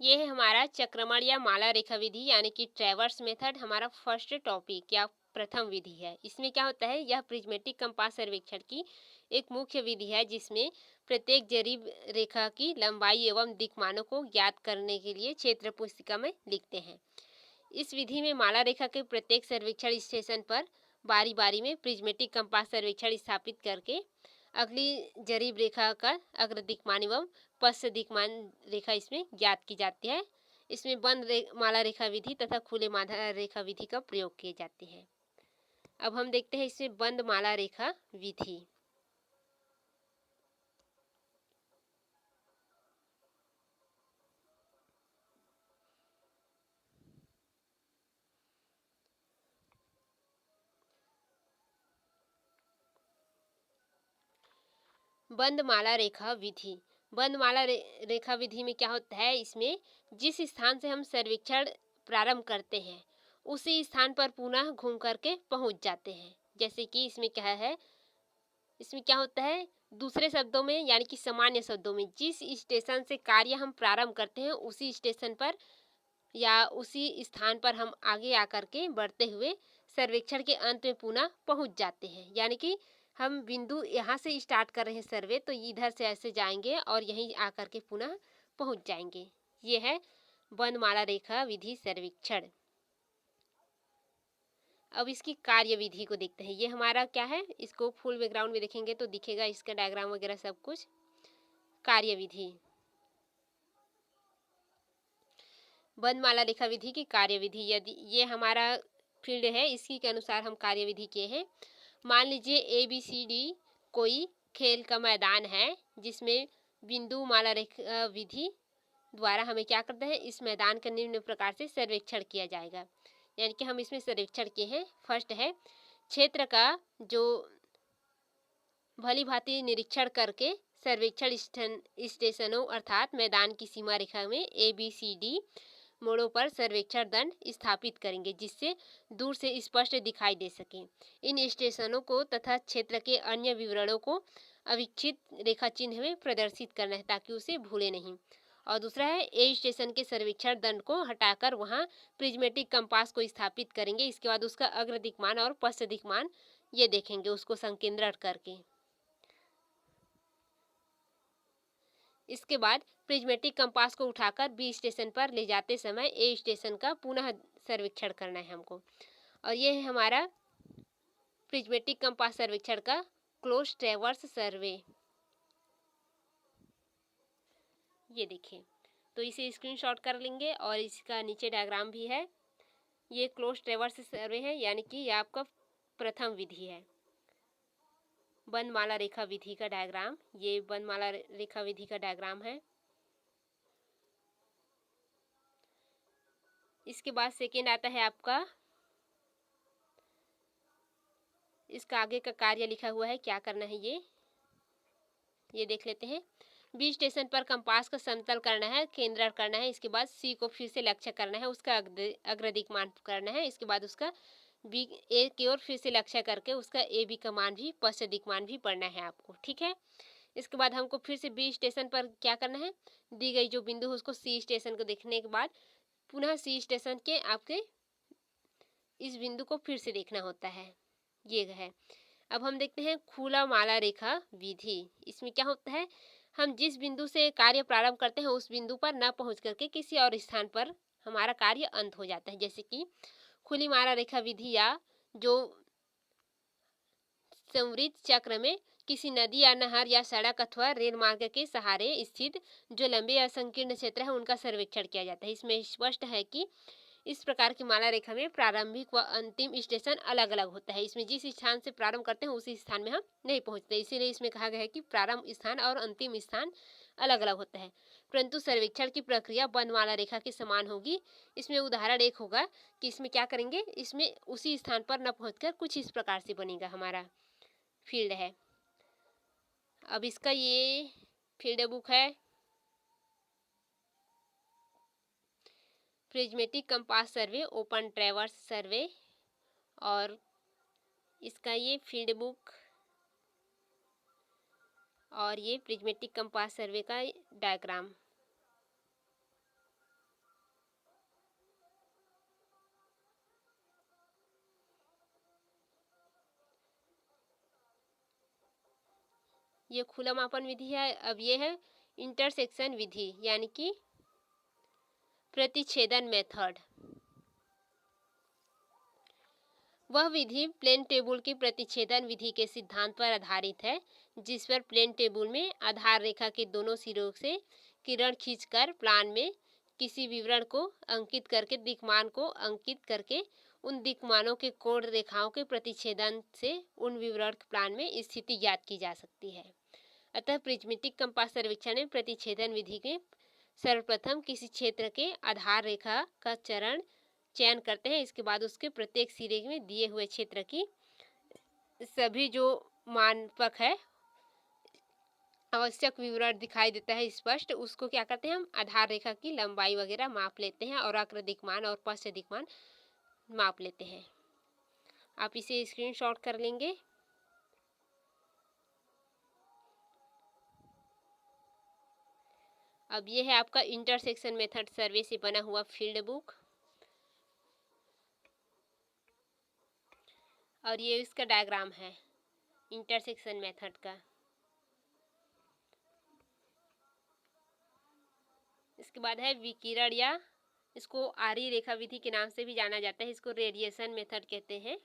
ये है हमारा चक्रमण या माला रेखा विधि यानी कि ट्रैवर्स मेथड। हमारा फर्स्ट टॉपिक या प्रथम विधि है। इसमें क्या होता है, यह प्रिज्मेटिक कंपास सर्वेक्षण की एक मुख्य विधि है जिसमें प्रत्येक जरीब रेखा की लंबाई एवं दिक्मानों को ज्ञात करने के लिए क्षेत्र पुस्तिका में लिखते हैं। इस विधि में माला रेखा के प्रत्येक सर्वेक्षण स्टेशन पर बारी बारी में प्रिज्मेटिक कंपास सर्वेक्षण स्थापित करके अगली जरीब रेखा का अग्र दिक्मान एवं पश्च दिक्मान रेखा इसमें ज्ञात की जाती है। इसमें बंद माला रेखा विधि तथा खुले माला रेखा विधि का प्रयोग किए जाते हैं। अब हम देखते हैं इसमें बंद माला रेखा विधि। बंद माला रेखा विधि। बंद माला रेखा विधि में क्या होता है, इसमें जिस स्थान से हम सर्वेक्षण प्रारंभ करते हैं उसी स्थान पर पुनः घूम करके पहुंच जाते हैं। जैसे कि इसमें क्या है, इसमें क्या होता है, दूसरे शब्दों में यानी कि सामान्य शब्दों में जिस स्टेशन से कार्य हम प्रारंभ करते हैं उसी स्टेशन पर या उसी स्थान पर हम आगे आकर के बढ़ते हुए सर्वेक्षण के अंत में पुनः पहुंच जाते हैं। यानी कि हम बिंदु यहाँ से स्टार्ट कर रहे हैं सर्वे, तो इधर से ऐसे जाएंगे और यहीं आकर के पुनः पहुंच जाएंगे। ये है बंदमाला रेखा विधि सर्वेक्षण। अब इसकी कार्य विधि को देखते हैं। ये हमारा क्या है, इसको फुल बैकग्राउंड में देखेंगे तो दिखेगा इसका डायग्राम वगैरह सब कुछ। कार्य विधि, बंदमाला रेखा विधि की कार्य विधि। यदि ये हमारा फील्ड है, इसी के अनुसार हम कार्य विधि किए हैं। मान लीजिए ABCD कोई खेल का मैदान है जिसमें बिंदु माला रेखा विधि द्वारा हमें क्या करते हैं, इस मैदान का निम्न प्रकार से सर्वेक्षण किया जाएगा। यानी कि हम इसमें सर्वेक्षण किए हैं। फर्स्ट है क्षेत्र का जो भली भांति निरीक्षण करके सर्वेक्षण स्टेशनों अर्थात मैदान की सीमा रेखा में ABCD मोड़ों पर सर्वेक्षण दंड स्थापित करेंगे जिससे दूर से स्पष्ट दिखाई दे सके। इन स्टेशनों को तथा क्षेत्र के अन्य विवरणों को अविक्षित रेखा चिन्ह में प्रदर्शित करना है ताकि उसे भूले नहीं। और दूसरा है A स्टेशन के सर्वेक्षण दंड को हटाकर वहां प्रिज्मेटिक कंपास को स्थापित करेंगे। इसके बाद उसका अग्र दिक्मान और पश्च दिक्मान ये देखेंगे उसको संकेंद्रण करके। इसके बाद प्रिज्मेटिक कंपास को उठाकर B स्टेशन पर ले जाते समय A स्टेशन का पुनः सर्वेक्षण करना है हमको। और ये है हमारा प्रिज्मेटिक कंपास सर्वेक्षण का क्लोज ट्रैवर्स सर्वे। ये देखिए, तो इसे स्क्रीनशॉट कर लेंगे और इसका नीचे डायग्राम भी है। ये क्लोज ट्रैवर्स सर्वे है यानी कि ये आपका प्रथम विधि है, बंदमाला रेखा विधि का डायग्राम। ये बंदमाला रेखा विधि का डायग्राम है। इसके बाद सेकेंड आता है आपका, इसका आगे का कार्य लिखा हुआ है, क्या करना है ये देख लेते हैं। B स्टेशन पर कंपास का समतल करना है, केंद्रण करना है। इसके बाद C को फिर से लक्ष्य करना है, उसका अग्रदिक मान करना है। इसके बाद उसका A की ओर फिर से लक्ष्य करके उसका AB का मान भी पश्च दिक मान भी पढ़ना है आपको, ठीक है। इसके बाद हमको फिर से B स्टेशन पर क्या करना है, दी गई जो बिंदु है उसको C स्टेशन को देखने के बाद पुनः C स्टेशन के आपके इस बिंदु को फिर से देखना होता है। ये है। अब हम देखते हैं खुला माला रेखा विधि। इसमें क्या होता है, हम जिस बिंदु से कार्य प्रारंभ करते हैं उस बिंदु पर न पहुंच करके किसी और स्थान पर हमारा कार्य अंत हो जाता है। जैसे कि खुली माला रेखा विधि या जो संवृत चक्र में किसी नदी या नहर या सड़क अथवा रेल मार्ग के सहारे स्थित जो लंबे या संकीर्ण क्षेत्र है उनका सर्वेक्षण किया जाता है। इसमें स्पष्ट है कि इस प्रकार की माला रेखा में प्रारंभिक व अंतिम स्टेशन अलग अलग होता है। इसमें जिस स्थान से प्रारंभ करते हैं उसी स्थान में हम नहीं पहुंचते, इसीलिए इसमें कहा गया है कि प्रारंभ स्थान और अंतिम स्थान अलग अलग होता है। परंतु सर्वेक्षण की प्रक्रिया बंदमाला रेखा के समान होगी। इसमें उदाहरण एक होगा कि इसमें क्या करेंगे, इसमें उसी स्थान पर न पहुंचकर कुछ इस प्रकार से बनेगा हमारा फील्ड है। अब इसका ये फील्ड बुक है, prismatic compass survey open traverse survey, और इसका ये फील्ड बुक और ये प्रिज्मेटिक कंपास सर्वे का डायग्राम। ये खुला मापन विधि है। अब ये है इंटरसेक्शन विधि यानी कि प्रतिच्छेदन मेथड। वह विधि प्लेन टेबल की प्रतिच्छेदन विधि के सिद्धांत पर आधारित है, जिस पर प्लेन टेबल में आधार रेखा के दोनों सिरों से किरण खींचकर प्लान में किसी विवरण को अंकित करके दिक्मान को अंकित करके उन दिक्मानों के कोण रेखाओं के प्रतिच्छेदन से उन विवरण प्लान में स्थिति ज्ञात की जा सकती है। अतः प्रिज्मेटिक कंपास सर्वेक्षण में प्रतिच्छेदन विधि के सर्वप्रथम किसी क्षेत्र के आधार रेखा का चयन करते हैं। इसके बाद उसके प्रत्येक सिरे में दिए हुए क्षेत्र की सभी जो मानपक है, आवश्यक विवरण दिखाई देता है स्पष्ट, उसको क्या करते हैं हम आधार रेखा की लंबाई वगैरह माप लेते हैं और अग्र दिक्मान और पश्च दिक्मान माप लेते हैं। आप इसे स्क्रीनशॉट कर लेंगे। अब ये है आपका इंटरसेक्शन मेथड सर्वे से बना हुआ फील्ड बुक और ये इसका डायग्राम है इंटरसेक्शन मेथड का। इसके बाद है विकिरण, या इसको आरी रेखा विधि के नाम से भी जाना जाता है, इसको रेडिएशन मेथड कहते हैं।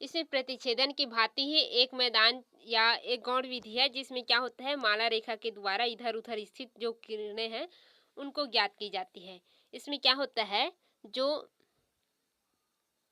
इसमें प्रतिच्छेदन की भांति ही एक मैदान या एक गौण विधि है, जिसमें क्या होता है माला रेखा के द्वारा इधर उधर स्थित जो किरणें हैं उनको ज्ञात की जाती है। इसमें क्या होता है, जो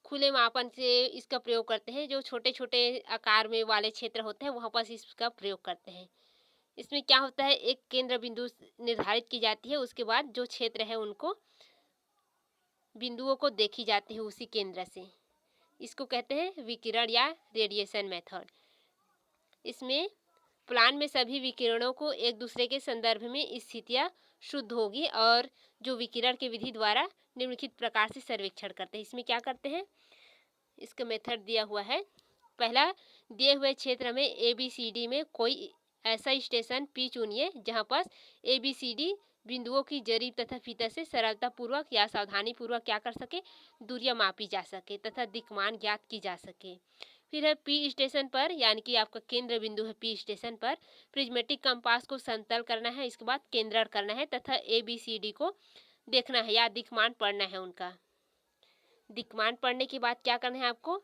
खुले मापन से इसका प्रयोग करते हैं, जो छोटे छोटे आकार में वाले क्षेत्र होते हैं वहाँ पर इसका प्रयोग करते हैं। इसमें क्या होता है, एक केंद्र बिंदु निर्धारित की जाती है, उसके बाद जो क्षेत्र है उनको बिंदुओं को देखी जाती है उसी केंद्र से। इसको कहते हैं विकिरण या रेडिएशन मेथड। इसमें प्लान में सभी विकिरणों को एक दूसरे के संदर्भ में स्थितियाँ शुद्ध होगी और जो विकिरण की विधि द्वारा निम्नलिखित प्रकार से सर्वेक्षण करते हैं। इसमें क्या करते हैं, इसका मेथड दिया हुआ है। पहला, दिए हुए क्षेत्र में ABCD में कोई ऐसा स्टेशन P चुनिए जहाँ पर ABCD बिंदुओं की जरीब तथा फीता से सरलता पूर्वक या सावधानी पूर्वक क्या कर सके, दूरियां मापी जा सके तथा दिक्मान ज्ञात की जा सके। फिर है P स्टेशन पर, यानी कि आपका केंद्र बिंदु है P स्टेशन पर, प्रिज्मेटिक कंपास को समतल करना है, इसके बाद केंद्रण करना है तथा ABCD को देखना है या दिक्मान पढ़ना है। उनका दिक्मान पढ़ने के बाद क्या करना है आपको,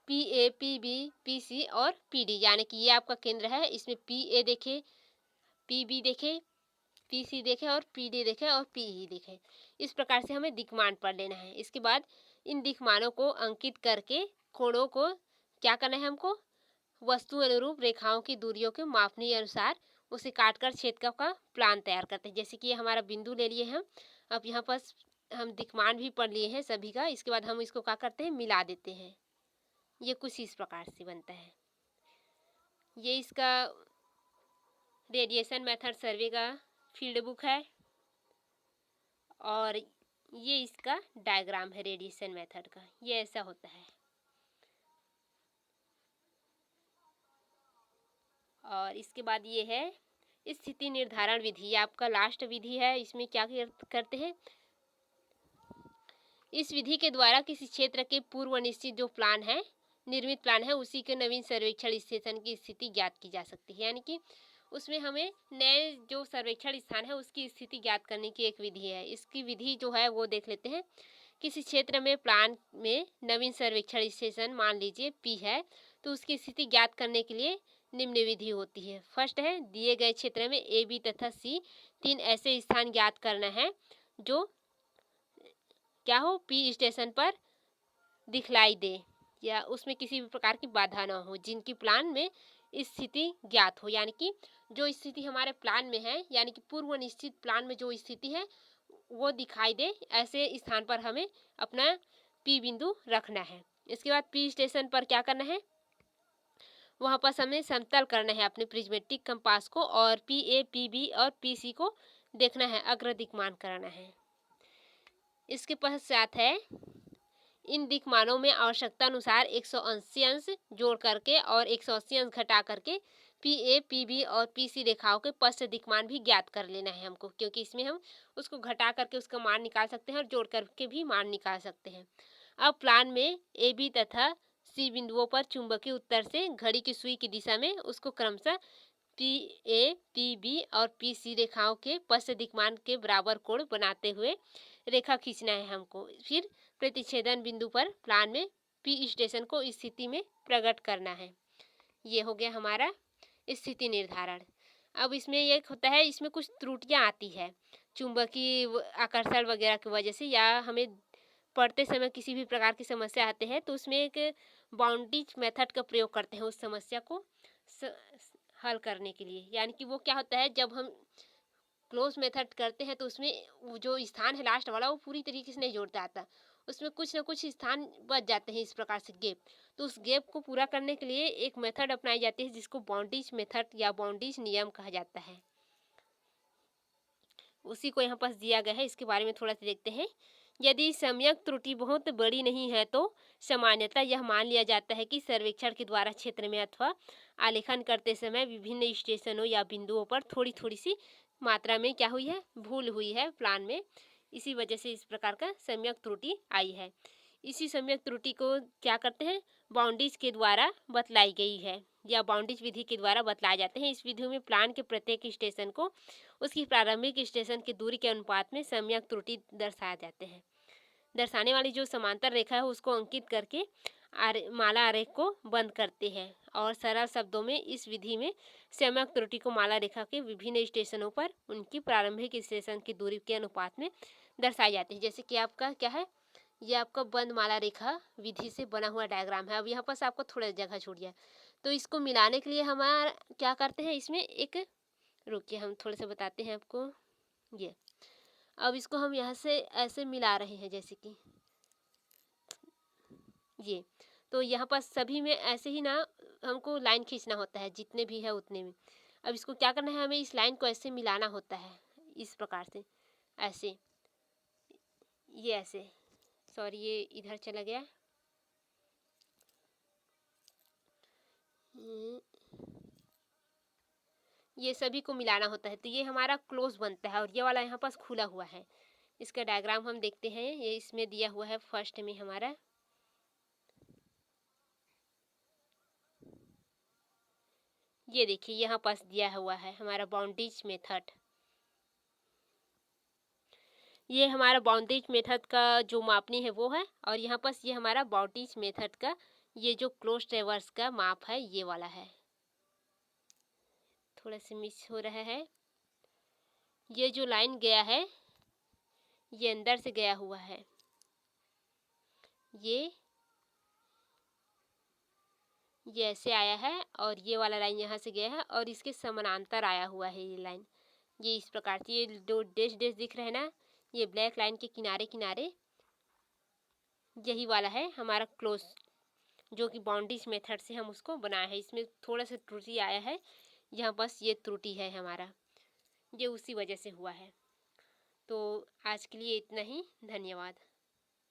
PA, PB, PC और PD, यानी कि ये आपका केंद्र है, इसमें PA देखे, PB देखे, PC देखे और PD देखे और PE देखे। इस प्रकार से हमें दिक्मान पढ़ लेना है। इसके बाद इन दिक्मानों को अंकित करके कोणों को क्या करना है हमको, वस्तु अनुरूप रेखाओं की दूरियों के मापनीय अनुसार उसे काटकर क्षेत्र का प्लान तैयार करते हैं। जैसे कि ये हमारा बिंदु ले लिए हम, अब यहाँ पर हम दिक्मान भी पढ़ लिए हैं सभी का। इसके बाद हम इसको क्या करते हैं, मिला देते हैं। ये कुछ इस प्रकार से बनता है। ये इसका रेडिएशन मेथड सर्वे का फील्ड बुक है और ये इसका डायग्राम है रेडिएशन मेथड का। ये ऐसा होता है। और इसके बाद ये है स्थिति निर्धारण विधि, ये आपका लास्ट विधि है। इसमें क्या करते हैं, इस विधि के द्वारा किसी क्षेत्र के पूर्व निश्चित जो प्लान है, निर्मित प्लान है, उसी के नवीन सर्वेक्षण स्टेशन की स्थिति ज्ञात की जा सकती है। यानी कि उसमें हमें नए जो सर्वेक्षण स्थान है उसकी स्थिति ज्ञात करने की एक विधि है। इसकी विधि जो है वो देख लेते हैं। किसी क्षेत्र में प्लान में नवीन सर्वेक्षण स्टेशन मान लीजिए P है, तो उसकी स्थिति ज्ञात करने के लिए निम्न विधि होती है। फर्स्ट है, दिए गए क्षेत्र में A, B तथा C तीन ऐसे स्थान ज्ञात करना है जो क्या हो, P स्टेशन पर दिखलाई दे या उसमें किसी भी प्रकार की बाधा न हो, जिनकी प्लान में स्थिति ज्ञात हो। यानी कि जो स्थिति हमारे प्लान में है, यानी कि पूर्व निश्चित प्लान में जो स्थिति है वो दिखाई दे, ऐसे स्थान पर हमें अपना P बिंदु रखना है। इसके बाद P स्टेशन पर क्या करना है, वहाँ पर हमें समतल करना है अपने प्रिज्मेटिक कंपास को और PA, PB और PC को देखना है, अग्र दिक्मान कराना है। इसके पश्चात है इन दिक्मानों में आवश्यकता अनुसार 180 अंश जोड़ करके और 180 अंश घटा करके PA, PB और PC रेखाओं के पश्च दिक्मान भी ज्ञात कर लेना है हमको, क्योंकि इसमें हम उसको घटा करके उसका मान निकाल सकते हैं और जोड़ करके भी मान निकाल सकते हैं। अब प्लान में AB तथा C बिंदुओं पर चुंबकीय उत्तर से घड़ी की सुई की दिशा में उसको क्रमशः PA, PB और PC रेखाओं के पश्च दिक्मान के बराबर कोण बनाते हुए रेखा खींचना है हमको। फिर प्रतिच्छेदन बिंदु पर प्लान में P स्टेशन को इस स्थिति में प्रकट करना है। ये हो गया हमारा स्थिति निर्धारण। अब इसमें एक होता है, इसमें कुछ त्रुटियां आती है चुंबकीय आकर्षण वगैरह की वजह से, या हमें पढ़ते समय किसी भी प्रकार की समस्या आते हैं तो उसमें एक बाउंड्रीज मेथड का प्रयोग करते हैं उस समस्या को हल करने के लिए। यानी कि वो क्या होता है, जब हम क्लोज मेथड करते हैं तो उसमें वो जो स्थान है लास्ट वाला वो पूरी तरीके से नहीं जोड़ता आता, उसमें कुछ ना कुछ स्थान बच जाते हैं इस प्रकार से गैप। तो उस गैप को पूरा करने के लिए एक मेथड अपनाई जाती है जिसको बाउंड्रीज मेथड या बाउंड्रीज नियम कहा जाता है। उसी को यहाँ पास दिया गया है, इसके बारे में थोड़ा सा देखते हैं। यदि सम्यक त्रुटि बहुत बड़ी नहीं है तो सामान्यतः यह मान लिया जाता है कि सर्वेक्षण के द्वारा क्षेत्र में अथवा आलेखन करते समय विभिन्न स्टेशनों या बिंदुओं पर थोड़ी थोड़ी सी मात्रा में क्या हुई है, भूल हुई है प्लान में, इसी वजह से इस प्रकार का सम्यक त्रुटि आई है। इसी सम्यक त्रुटि को क्या करते हैं, बाउंड्रीज के द्वारा बतलाई गई है या बाउंड्रीज विधि के द्वारा बतलाए जाते हैं। इस विधि में प्लान के प्रत्येक स्टेशन को उसकी प्रारंभिक स्टेशन की दूरी के अनुपात में सम्यक त्रुटि दर्शाए जाते हैं। दर्शाने वाली जो समांतर रेखा है उसको अंकित करके माला आरेख को बंद करते हैं, और सरल शब्दों में इस विधि में सम्यक त्रुटि को माला रेखा के विभिन्न स्टेशनों पर उनकी प्रारंभिक स्टेशन की दूरी के अनुपात में दर्शाई जाती है। जैसे कि आपका क्या है, ये आपका बंद माला रेखा विधि से बना हुआ डायग्राम है। अब यहाँ पर आपको थोड़ा जगह छूट गया, तो इसको मिलाने के लिए हमारा क्या करते हैं, इसमें एक रुकिए हम थोड़ा सा बताते हैं आपको। ये अब इसको हम यहाँ से ऐसे मिला रहे हैं, जैसे कि ये, तो यहाँ पर सभी में ऐसे ही ना हमको लाइन खींचना होता है, जितने भी है उतने में। अब इसको क्या करना है, हमें इस लाइन को ऐसे मिलाना होता है इस प्रकार से, ऐसे, ये ऐसे, सॉरी ये इधर चला गया, ये सभी को मिलाना होता है, तो ये हमारा क्लोज बनता है और ये वाला यहाँ पास खुला हुआ है। इसका डायग्राम हम देखते हैं, ये इसमें दिया हुआ है फर्स्ट में हमारा, ये देखिए यहाँ पास दिया हुआ है हमारा बाउंड्रीज मेथड। ये हमारा बाउंड्रीज मेथड का जो मापनी है वो है, और यहाँ पास ये हमारा बाउंड्रीज मेथड का ये जो क्लोज ट्रेवर्स का माप है ये वाला है। थोड़ा सा मिस हो रहा है, ये जो लाइन गया है ये अंदर से गया हुआ है, ये ऐसे आया है, और ये वाला लाइन यहाँ से गया है और इसके समानांतर आया हुआ है ये लाइन, ये इस प्रकार से, ये दो डैश डैश दिख रहे हैं ना, ये ब्लैक लाइन के किनारे किनारे यही वाला है हमारा क्लोज, जो कि बाउंड्रीज मेथड से हम उसको बनाए हैं। इसमें थोड़ा सा त्रुटि आया है, यहाँ बस ये त्रुटि है हमारा, ये उसी वजह से हुआ है। तो आज के लिए इतना ही, धन्यवाद।